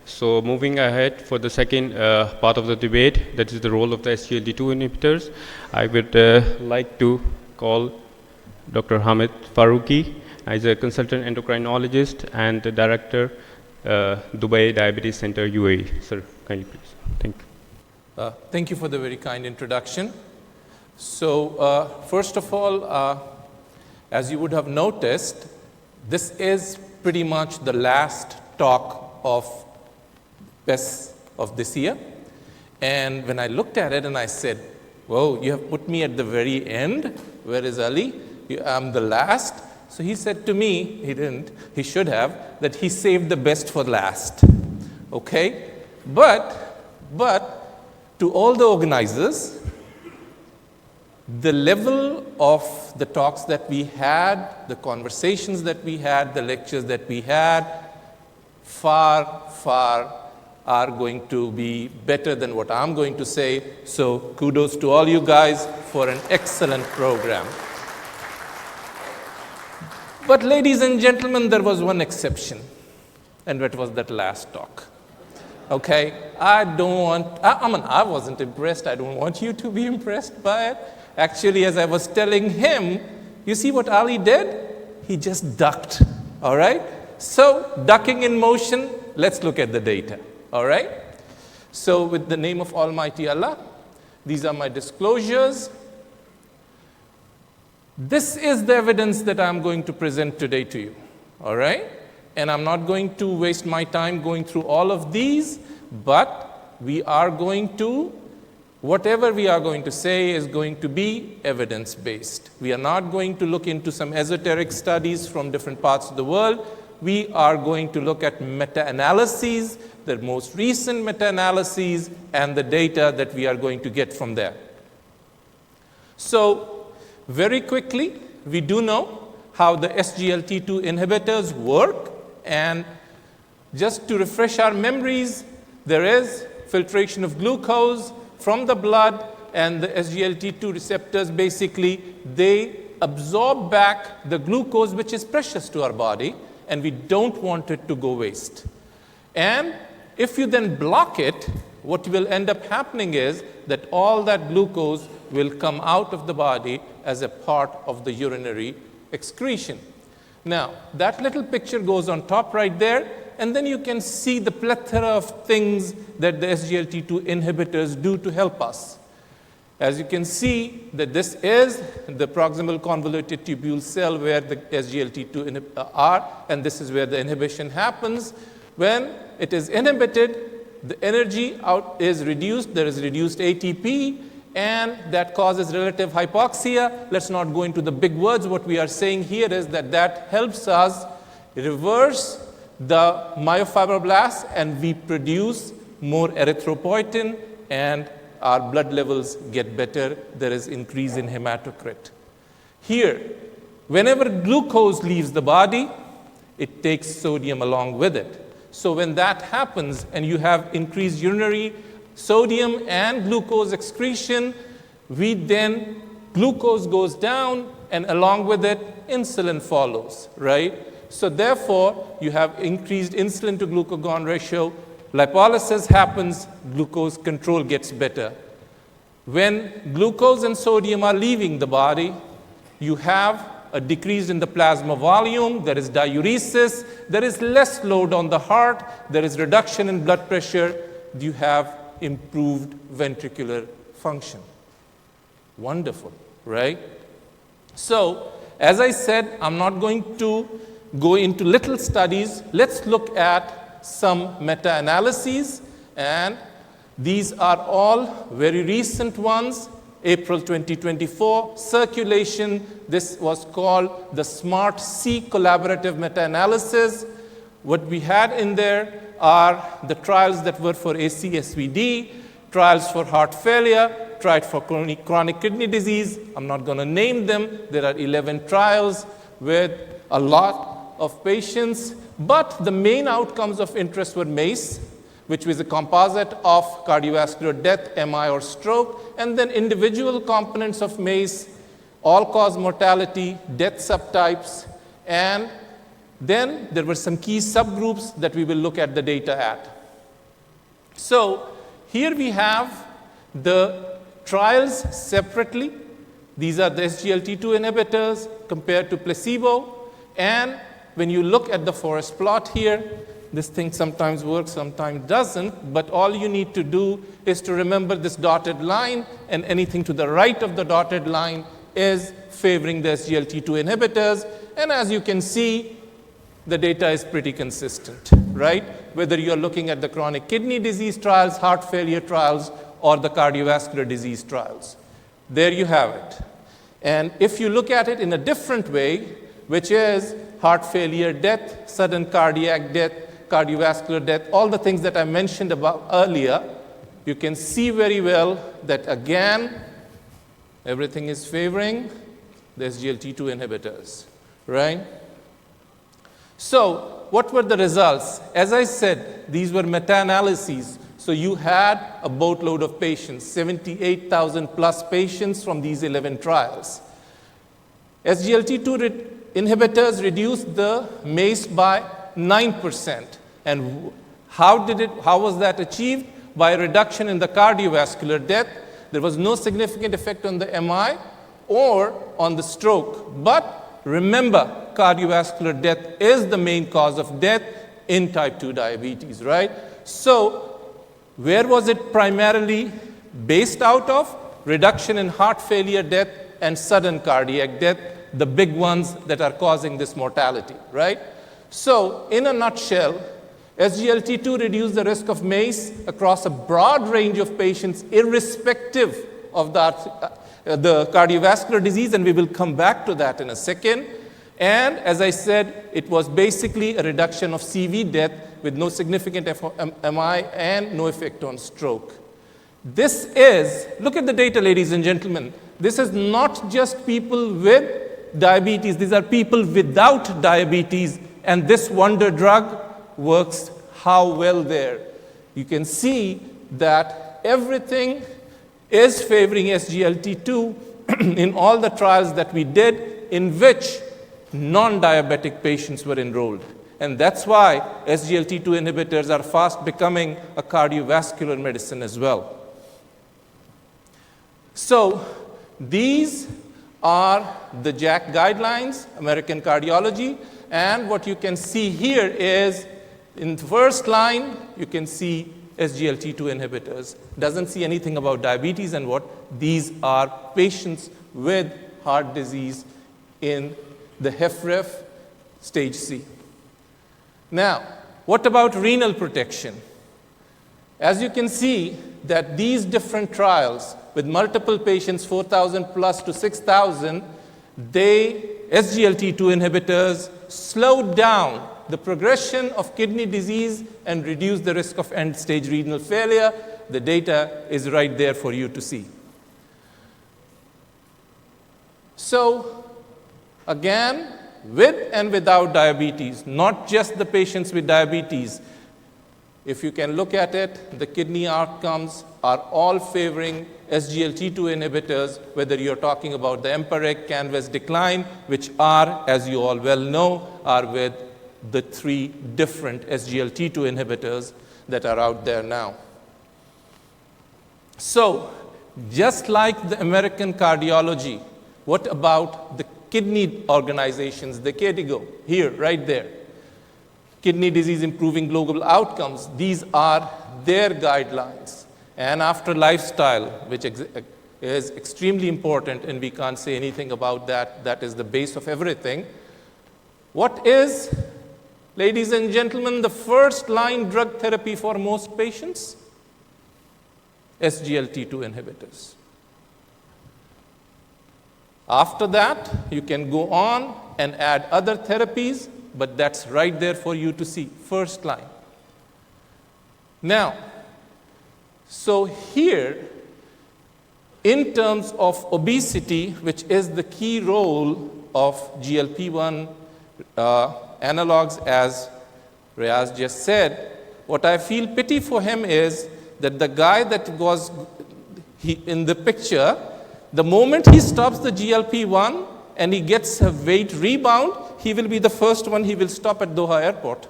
So moving ahead for the second part of the debate, that is the role of the SGLT2 inhibitors, I would like to call Dr. Hamid Farooqi. He's a consultant endocrinologist and the director, Dubai Diabetes Center, UAE. Sir, can you please? Thank you. Thank you for the very kind introduction. So first of all, as you would have noticed, this is pretty much the last talk of PES of this year. And when I looked at it and I said, whoa, you have put me at the very end. Where is Ali? I'm the last. So he said to me, he didn't, he should have, that he saved the best for last. Okay? But to all the organizers, the level of the talks that we had, the conversations that we had, the lectures that we had, far are going to be better than what I'm going to say. So kudos to all you guys for an excellent program. But ladies and gentlemen, there was one exception, and that was that last talk. Okay? I wasn't impressed. I don't want you to be impressed by it. Actually, as I was telling him, you see what Ali did? He just ducked, all right? So, ducking in motion, let's look at the data, all right? So, with the name of Almighty Allah, these are my disclosures. This is the evidence that I'm going to present today to you, all right? And I'm not going to waste my time going through all of these, but we are going to, whatever we are going to say is going to be evidence-based. We are not going to look into some esoteric studies from different parts of the world. We are going to look at meta-analyses, the most recent meta-analyses, and the data that we are going to get from there. So, very quickly, we do know how the SGLT2 inhibitors work, and just to refresh our memories, there is filtration of glucose from the blood, and the SGLT2 receptors basically, they absorb back the glucose which is precious to our body, and we don't want it to go waste. And if you then block it, what will end up happening is that all that glucose will come out of the body as a part of the urinary excretion. Now, that little picture goes on top right there, and then you can see the plethora of things that the SGLT2 inhibitors do to help us. As you can see, that this is the proximal convoluted tubule cell where the SGLT2 are, and this is where the inhibition happens. When it is inhibited, the energy out is reduced, there is reduced ATP, and that causes relative hypoxia. Let's not go into the big words. What we are saying here is that that helps us reverse the myofibroblasts, and we produce more erythropoietin, and our blood levels get better. There is increase in hematocrit. Here, whenever glucose leaves the body, it takes sodium along with it. So when that happens and you have increased urinary sodium and glucose excretion, glucose goes down, and along with it, insulin follows, right? So therefore, you have increased insulin to glucagon ratio. Lipolysis happens, glucose control gets better. When glucose and sodium are leaving the body, you have a decrease in the plasma volume, there is diuresis, there is less load on the heart, there is reduction in blood pressure, you have improved ventricular function. Wonderful, right? So, as I said, I'm not going to go into little studies. Let's look at some meta-analyses, and these are all very recent ones. April 2024, Circulation. This was called the SMART-C collaborative meta-analysis. What we had in there are the trials that were for ACSVD, trials for heart failure, tried for chronic kidney disease. I'm not going to name them. There are 11 trials with a lot of patients. But the main outcomes of interest were MACE, which was a composite of cardiovascular death, MI, or stroke, and then individual components of MACE, all-cause mortality, death subtypes, and then there were some key subgroups that we will look at the data at. So here we have the trials separately. These are the SGLT2 inhibitors compared to placebo. And when you look at the forest plot here, this thing sometimes works, sometimes doesn't. But all you need to do is to remember this dotted line, and anything to the right of the dotted line is favoring the SGLT2 inhibitors. And as you can see, the data is pretty consistent, right? Whether you're looking at the chronic kidney disease trials, heart failure trials, or the cardiovascular disease trials. There you have it. And if you look at it in a different way, which is heart failure death, sudden cardiac death, cardiovascular death, all the things that I mentioned about earlier, you can see very well that again, everything is favoring the SGLT2 inhibitors, right? So what were the results? As I said, these were meta-analyses. So you had a boatload of patients, 78,000 plus patients from these 11 trials. SGLT2 inhibitors reduced the MACE by 9%. And how was that achieved? By a reduction in the cardiovascular death. There was no significant effect on the MI or on the stroke. But remember, cardiovascular death is the main cause of death in type 2 diabetes, right? So where was it primarily based out of? Reduction in heart failure death and sudden cardiac death, the big ones that are causing this mortality, right? So in a nutshell, SGLT2 reduced the risk of MACE across a broad range of patients, irrespective of the cardiovascular disease, and we will come back to that in a second. And as I said, it was basically a reduction of CV death with no significant MI and no effect on stroke. This is, look at the data, ladies and gentlemen. This is not just people with diabetes. These are people without diabetes. And this wonder drug works how well there. You can see that everything is favoring SGLT2 in all the trials that we did in which non-diabetic patients were enrolled. And that's why SGLT2 inhibitors are fast becoming a cardiovascular medicine as well. So these are the JACC guidelines, American Cardiology. And what you can see here is, in the first line, you can see SGLT2 inhibitors. Doesn't see anything about diabetes and what. These are patients with heart disease in the HFrEF stage C. Now, what about renal protection? As you can see that these different trials with multiple patients, 4,000 plus to 6,000, SGLT2 inhibitors slowed down the progression of kidney disease and reduced the risk of end-stage renal failure. The data is right there for you to see. So, again, with and without diabetes, not just the patients with diabetes. If you can look at it, the kidney outcomes are all favoring SGLT2 inhibitors, whether you're talking about the EMPA-REG, CANVAS decline, which are, as you all well know, are with the 3 different SGLT2 inhibitors that are out there now. So, just like the American Cardiology, what about the kidney organizations, the KDIGO, here, right there? Kidney disease improving global outcomes. These are their guidelines. And after lifestyle, which is extremely important, and we can't say anything about that, that is the base of everything. What is, ladies and gentlemen, the first line drug therapy for most patients? SGLT2 inhibitors. After that, you can go on and add other therapies, but that's right there for you to see, first line. Now, so here, in terms of obesity, which is the key role of GLP-1 analogs, as Riaz just said, what I feel pity for him is that the guy that was in the picture, the moment he stops the GLP-1 and he gets a weight rebound, he will be the first one he will stop at Doha airport.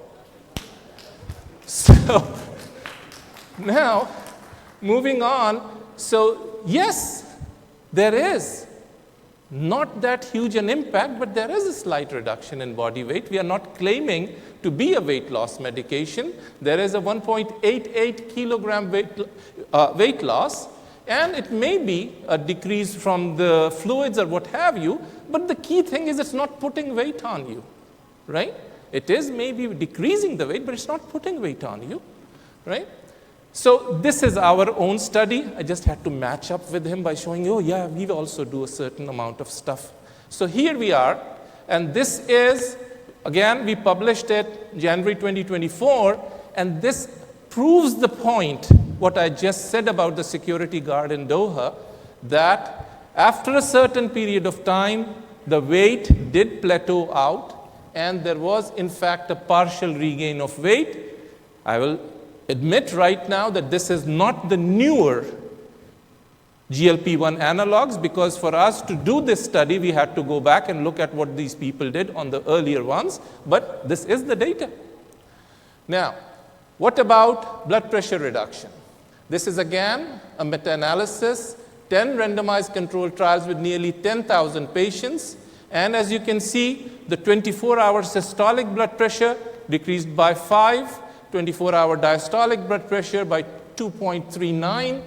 So, Now, moving on, so yes, there is not that huge an impact, but there is a slight reduction in body weight. We are not claiming to be a weight loss medication. There is a 1.88 kilogram weight loss, and it may be a decrease from the fluids or what have you, but the key thing is it's not putting weight on you, right? It is maybe decreasing the weight, but it's not putting weight on you, right? So this is our own study. I just had to match up with him by showing, oh yeah, we also do a certain amount of stuff. So here we are, and this is, again, we published it January 2024, and this proves the point, what I just said about the security guard in Doha, that after a certain period of time, the weight did plateau out, and there was, in fact, a partial regain of weight. I will admit right now that this is not the newer GLP-1 analogs, because for us to do this study, we had to go back and look at what these people did on the earlier ones, but this is the data. Now, what about blood pressure reduction? This is again a meta-analysis, 10 randomized controlled trials with nearly 10,000 patients, and as you can see, the 24-hour systolic blood pressure decreased by 5, 24-hour diastolic blood pressure by 2.39.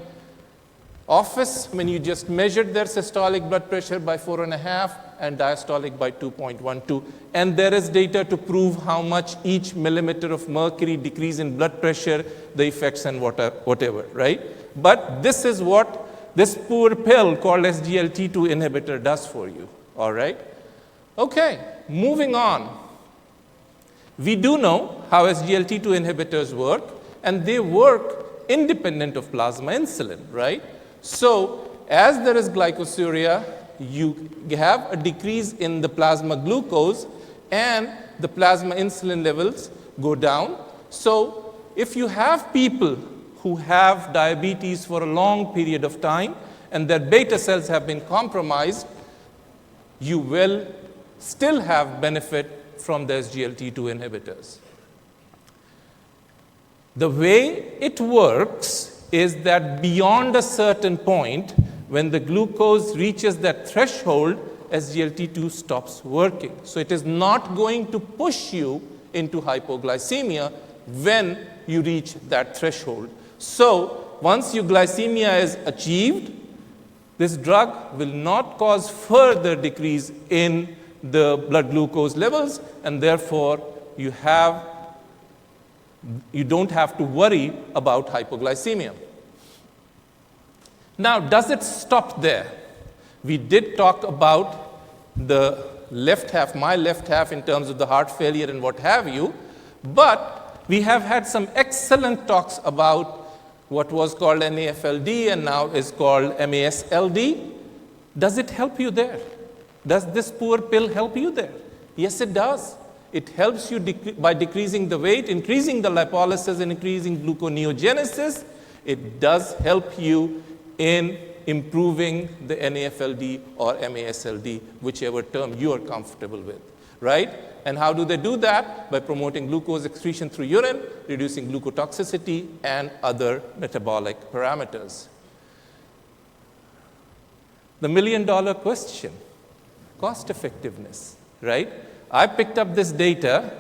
Office, when you just measured their systolic blood pressure by 4.5 and diastolic by 2.12. And there is data to prove how much each millimeter of mercury decrease in blood pressure, the effects and whatever, right? But this is what this poor pill called SGLT2 inhibitor does for you, all right? Okay, moving on. We do know how SGLT2 inhibitors work, and they work independent of plasma insulin, right? So as there is glycosuria, you have a decrease in the plasma glucose, and the plasma insulin levels go down. So if you have people who have diabetes for a long period of time, and their beta cells have been compromised, you will still have benefit from the SGLT2 inhibitors. The way it works is that beyond a certain point, when the glucose reaches that threshold, SGLT2 stops working. So it is not going to push you into hypoglycemia when you reach that threshold. So once your glycemia is achieved, this drug will not cause further decrease in the blood glucose levels, and therefore you don't have to worry about hypoglycemia. Now, does it stop there? We did talk about the left half, my left half, in terms of the heart failure and what have you, but we have had some excellent talks about what was called NAFLD and now is called MASLD. Does it help you there? Does this poor pill help you there? Yes, it does. It helps you by decreasing the weight, increasing the lipolysis, and increasing gluconeogenesis. It does help you in improving the NAFLD or MASLD, whichever term you are comfortable with, right? And how do they do that? By promoting glucose excretion through urine, reducing glucotoxicity, and other metabolic parameters. The million-dollar question. Cost effectiveness, right? I picked up this data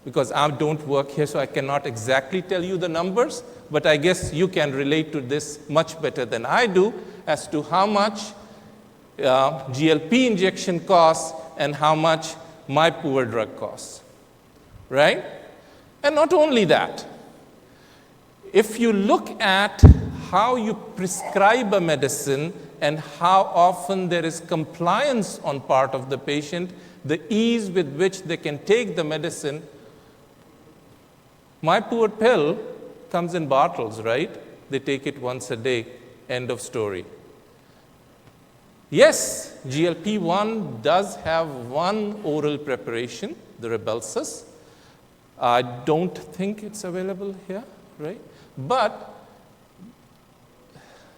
because I don't work here, so I cannot exactly tell you the numbers, but I guess you can relate to this much better than I do as to how much GLP injection costs and how much my poor drug costs, right? And not only that, if you look at how you prescribe a medicine and how often there is compliance on part of the patient, the ease with which they can take the medicine, my poor pill comes in bottles, right? They take it once a day, end of story. Yes, GLP-1 does have one oral preparation, the Rybelsus. I don't think it's available here, right? But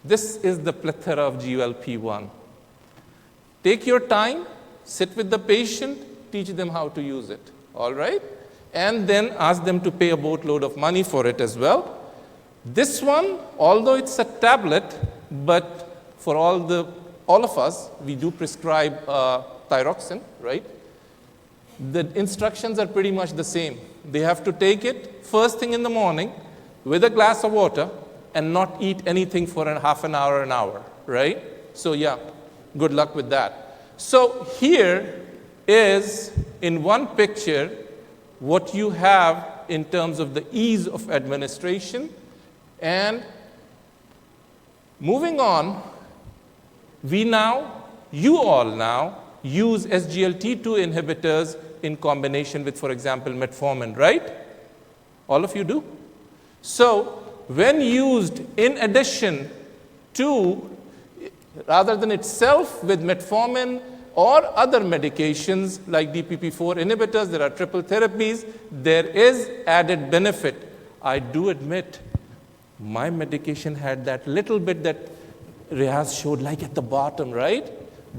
this is the plethora of GLP-1. Take your time, sit with the patient, teach them how to use it, all right? And then ask them to pay a boatload of money for it as well. This one, although it's a tablet, but for all of us, we do prescribe thyroxine, right? The instructions are pretty much the same. They have to take it first thing in the morning with a glass of water and not eat anything for half an hour, right? So yeah, good luck with that. So here is, in one picture, what you have in terms of the ease of administration. And moving on, you all now use SGLT2 inhibitors in combination with, for example, metformin, right? All of you do? So when used in addition to, rather than itself with metformin or other medications like DPP4 inhibitors, there are triple therapies, there is added benefit. I do admit, my medication had that little bit that Riaz showed, like at the bottom, right?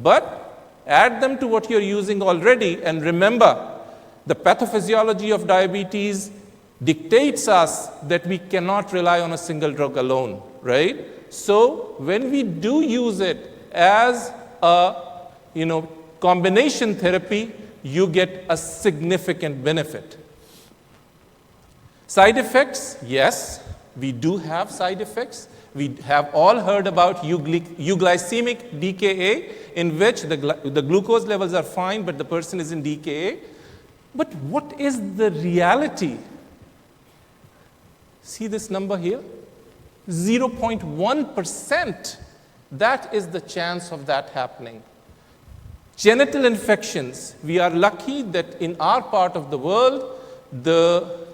But add them to what you're using already, and remember, the pathophysiology of diabetes dictates us that we cannot rely on a single drug alone, right? So when we do use it as a combination therapy, you get a significant benefit. Side effects, yes, we do have side effects. We have all heard about euglycemic DKA, in which the glucose levels are fine, but the person is in DKA. But what is the reality? See this number here? 0.1%. That is the chance of that happening. Genital infections. We are lucky that in our part of the world, the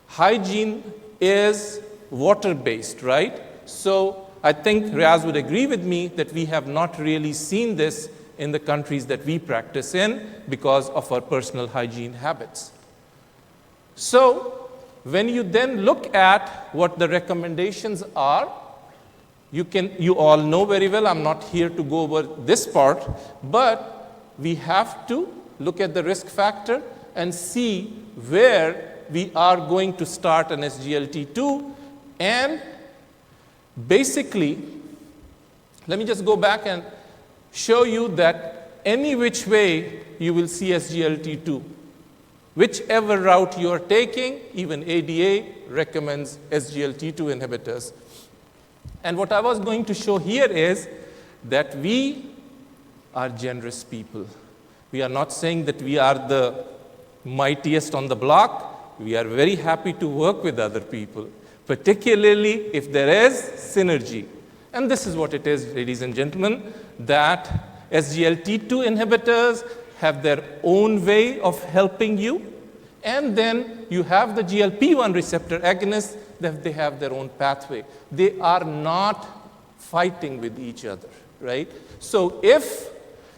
hygiene is water-based, right? So I think Riaz would agree with me that we have not really seen this in the countries that we practice in because of our personal hygiene habits. So when you then look at what the recommendations are, you all know very well, I'm not here to go over this part, but we have to look at the risk factor and see where we are going to start an SGLT2. And basically, let me just go back and show you that any which way you will see SGLT2. Whichever route you are taking, even ADA recommends SGLT2 inhibitors. And what I was going to show here is that we are generous people. We are not saying that we are the mightiest on the block. We are very happy to work with other people, particularly if there is synergy. And this is what it is, ladies and gentlemen, that SGLT2 inhibitors have their own way of helping you. And then you have the GLP-1 receptor agonists, that they have their own pathway. They are not fighting with each other, right? So if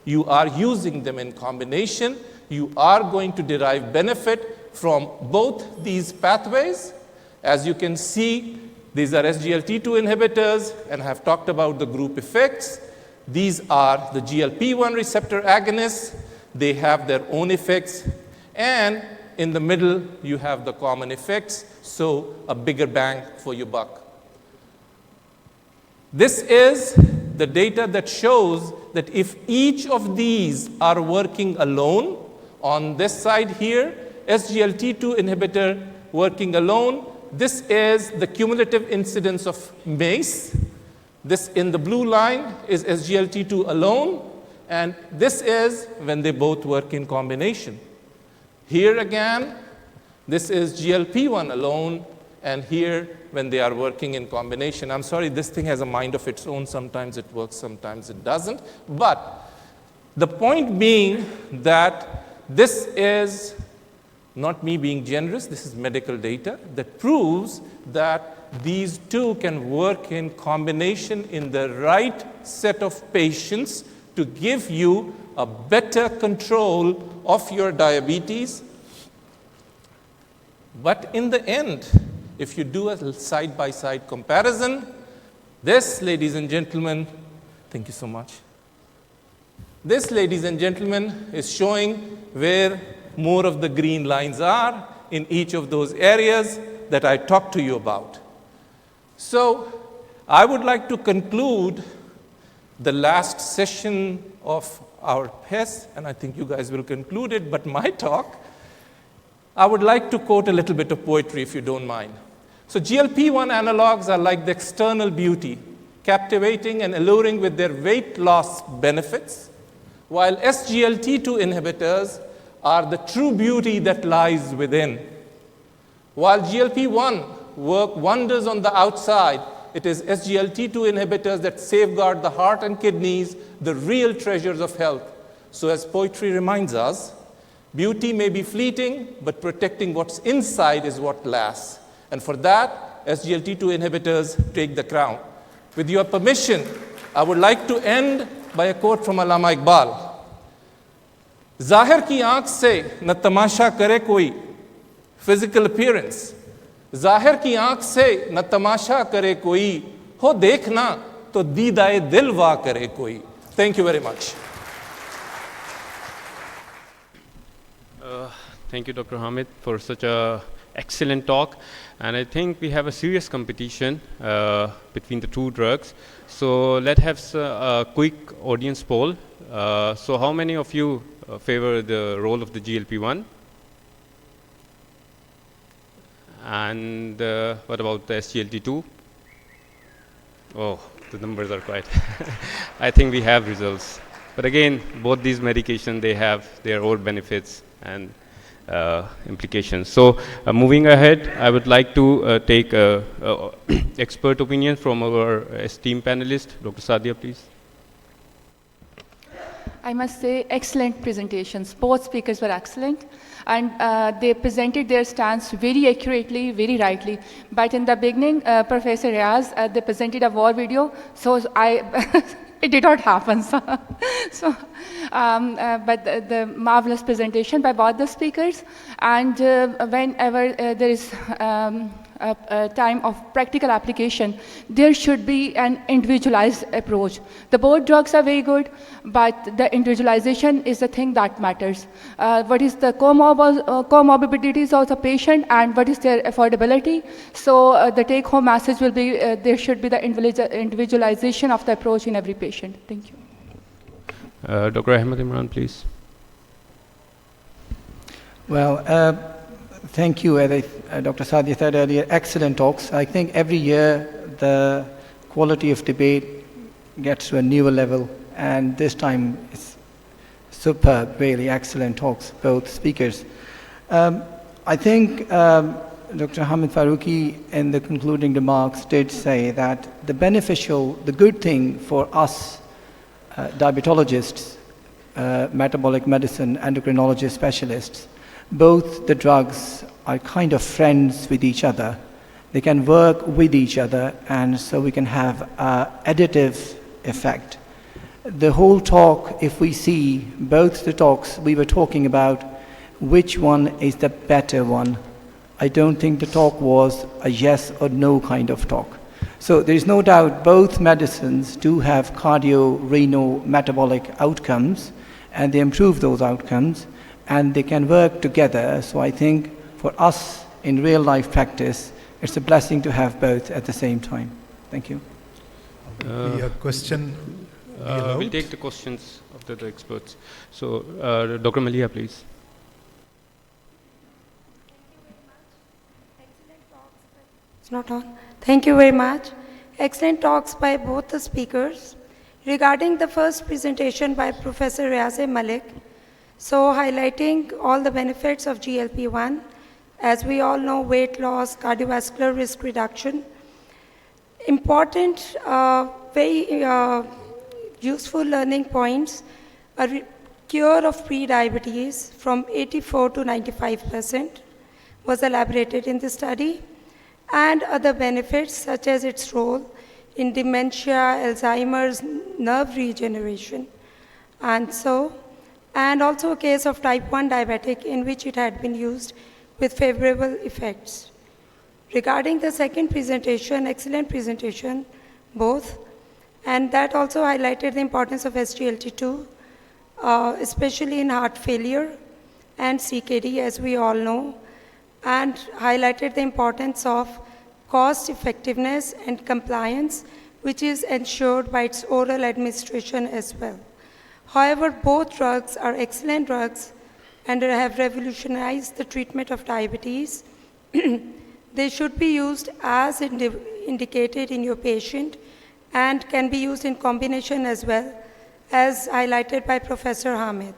you are using them in combination, you are going to derive benefit from both these pathways. As you can see, these are SGLT2 inhibitors, and I have talked about the group effects. These are the GLP-1 receptor agonists. They have their own effects. And in the middle, you have the common effects, so a bigger bang for your buck. This is the data that shows that if each of these are working alone, on this side here, SGLT2 inhibitor working alone, this is the cumulative incidence of MACE. This in the blue line is SGLT2 alone, and this is when they both work in combination. Here again, this is GLP-1 alone, and here when they are working in combination. I'm sorry, this thing has a mind of its own. Sometimes it works, sometimes it doesn't. But the point being that this is not me being generous, this is medical data that proves that these two can work in combination in the right set of patients to give you a better control of your diabetes. But in the end, if you do a side-by-side comparison, this, ladies and gentlemen, thank you so much. This, ladies and gentlemen, is showing where more of the green lines are in each of those areas that I talked to you about. So I would like to conclude the last session of our PES, and I think you guys will conclude it, but my talk, I would like to quote a little bit of poetry, if you don't mind. So GLP-1 analogs are like the external beauty, captivating and alluring with their weight loss benefits, while SGLT2 inhibitors are the true beauty that lies within. While GLP-1 work wonders on the outside, it is SGLT2 inhibitors that safeguard the heart and kidneys, the real treasures of health. So as poetry reminds us, beauty may be fleeting, but protecting what's inside is what lasts. And for that, SGLT2 inhibitors take the crown. With your permission, I would like to end by a quote from Allama Iqbal. Zahir ki aankh se na tamasha kare koi, physical appearance. Zahir ki aankh se na tamasha kare koi, ho dekhna to deedaye dil va kare koi. Thank you very much. Thank you, Dr. Hamid, for such an excellent talk. And I think we have a serious competition between the two drugs. So let's have a quick audience poll. So how many of you favor the role of the GLP-1? And what about the SGLT2? Oh, the numbers are quite. I think we have results. But again, both these medications, they have their own benefits and implications. So moving ahead, I would like to take expert opinion from our esteemed panelist. Dr. Sadia, please. I must say, excellent presentations. Both speakers were excellent, and they presented their stance very accurately, very rightly. But in the beginning, Professor Riaz, they presented a war video, so it did not happen. But the marvelous presentation by both the speakers, and whenever there is a time of practical application, there should be an individualized approach. The both drugs are very good, but the individualization is the thing that matters. What is the comorbidities of the patient and what is their affordability? So the take-home message will be there should be the individualization of the approach in every patient. Thank you. Dr. Ahmed Imran, please. Well, thank you. As Dr. Sadia said earlier, excellent talks. I think every year the quality of debate gets to a newer level, and this time it's superb, really excellent talks, both speakers. I think Dr. Hamid Farooqi in the concluding remarks did say that the good thing for us diabetologists, metabolic medicine, endocrinologist specialists, both the drugs are kind of friends with each other. They can work with each other, and so we can have an additive effect. The whole talk, if we see both the talks, we were talking about which one is the better one. I don't think the talk was a yes or no kind of talk. So there is no doubt both medicines do have cardio-renal metabolic outcomes, and they improve those outcomes, and they can work together. So I think for us in real life practice, it's a blessing to have both at the same time. Thank you. A question. We'll take the questions of the experts. So Dr. Malia, please. It's not on. Thank you very much. Excellent talks by both the speakers. Regarding the first presentation by Professor Riaz Malik, so highlighting all the benefits of GLP-1, as we all know, weight loss, cardiovascular risk reduction, important, very useful learning points, a cure of pre-diabetes from 84 to 95% was elaborated in the study, and other benefits such as its role in dementia, Alzheimer's, nerve regeneration, and also a case of type 1 diabetic in which it had been used with favorable effects. Regarding the second presentation, excellent presentation, both, and that also highlighted the importance of SGLT2, especially in heart failure and CKD, as we all know, and highlighted the importance of cost effectiveness and compliance, which is ensured by its oral administration as well. However, both drugs are excellent drugs and have revolutionized the treatment of diabetes. They should be used as indicated in your patient and can be used in combination as well, as highlighted by Professor Hamid.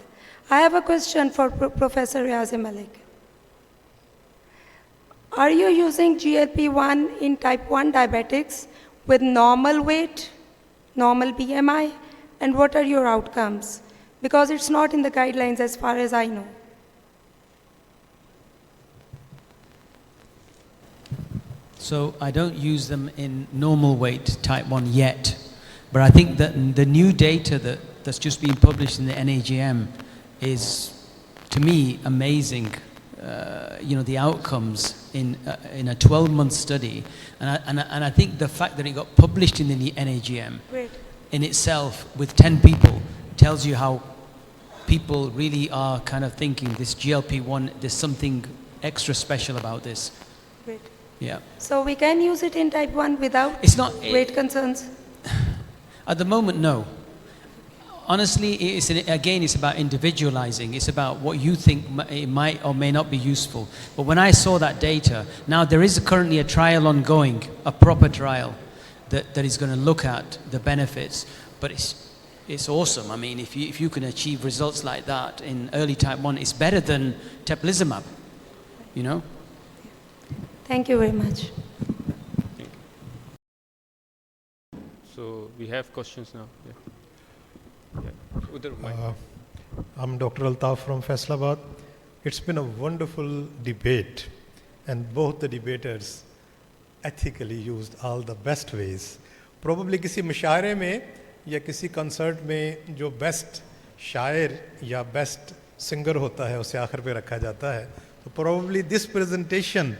I have a question for Professor Riazi Malik. Are you using GLP-1 in type 1 diabetics with normal weight, normal BMI, and what are your outcomes? Because it's not in the guidelines as far as I know. So I don't use them in normal weight type 1 yet, but I think that the new data that's just been published in the NAGM is, to me, amazing. The outcomes in a 12-month study, and I think the fact that it got published in the NAGM Great. in itself with 10 people tells you how people really are kind of thinking this GLP-1, there's something extra special about this. Great. Yeah. So we can use it in type 1 without It's not weight concerns? at the moment, no. Honestly, it's about individualizing. It's about what you think it might or may not be useful. But when I saw that data, now there is currently a trial ongoing, a proper trial that is going to look at the benefits. But it's awesome. I mean, if you can achieve results like that in early type 1, it's better than teplizumab, you know? Thank you very much. So we have questions now. Yeah. I'm Dr. Altaf from Faisalabad. It's been a wonderful debate, and both the debaters ethically used all the best ways. Probably किसी मुशायरे में या किसी concert में जो best शायर या best singer होता है उसे आखिर पे रखा जाता है. So probably this presentation,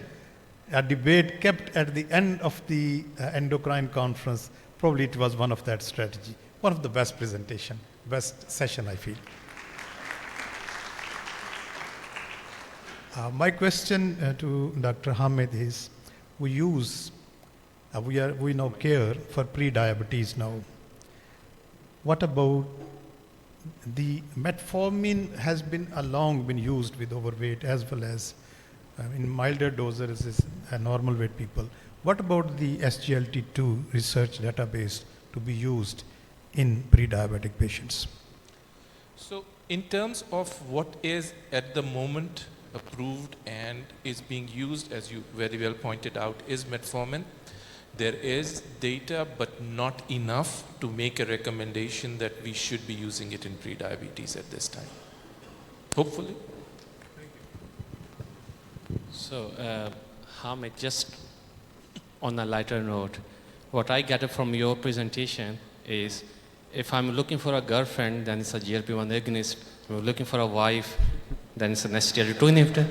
a debate kept at the end of the endocrine conference, probably it was one of that strategy. One of the best presentation, best session, I feel. My question to Dr. Hamid is, we now care for pre-diabetes now. What about the metformin has been long been used with overweight as well as in milder doses normal weight people. What about the SGLT2 research database to be used in pre-diabetic patients? So in terms of what is at the moment approved and is being used, as you very well pointed out, is metformin. There is data, but not enough to make a recommendation that we should be using it in pre-diabetes at this time. Hopefully. So, Hamid, just on a lighter note, what I gather from your presentation is, if I'm looking for a girlfriend, then it's a GLP-1 agonist. If I'm looking for a wife, then it's an SGLT2 inhibitor.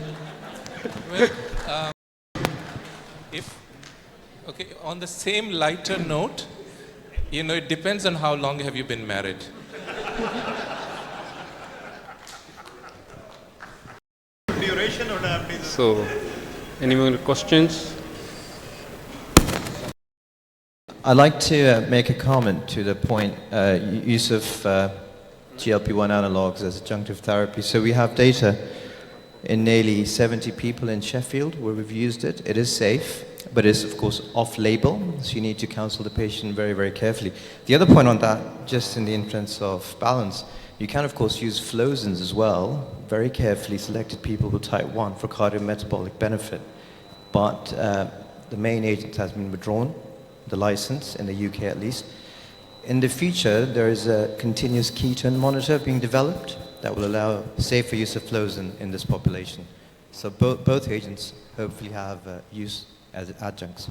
Well, okay, on the same lighter note, it depends on how long have you been married. Duration of diabetes. So, any more questions? I'd like to make a comment to the point, use of GLP-1 analogs as adjunctive therapy. So we have data in nearly 70 people in Sheffield where we've used it. It is safe, but it's of course off-label, so you need to counsel the patient very, very carefully. The other point on that, just in the interest of balance, you can of course use flozins as well, very carefully selected people with type 1 for cardiometabolic benefit. But the main agent has been withdrawn, the license, in the UK at least. In the future, there is a continuous ketone monitor being developed that will allow safer use of flozin in this population. So both agents hopefully have use as adjuncts.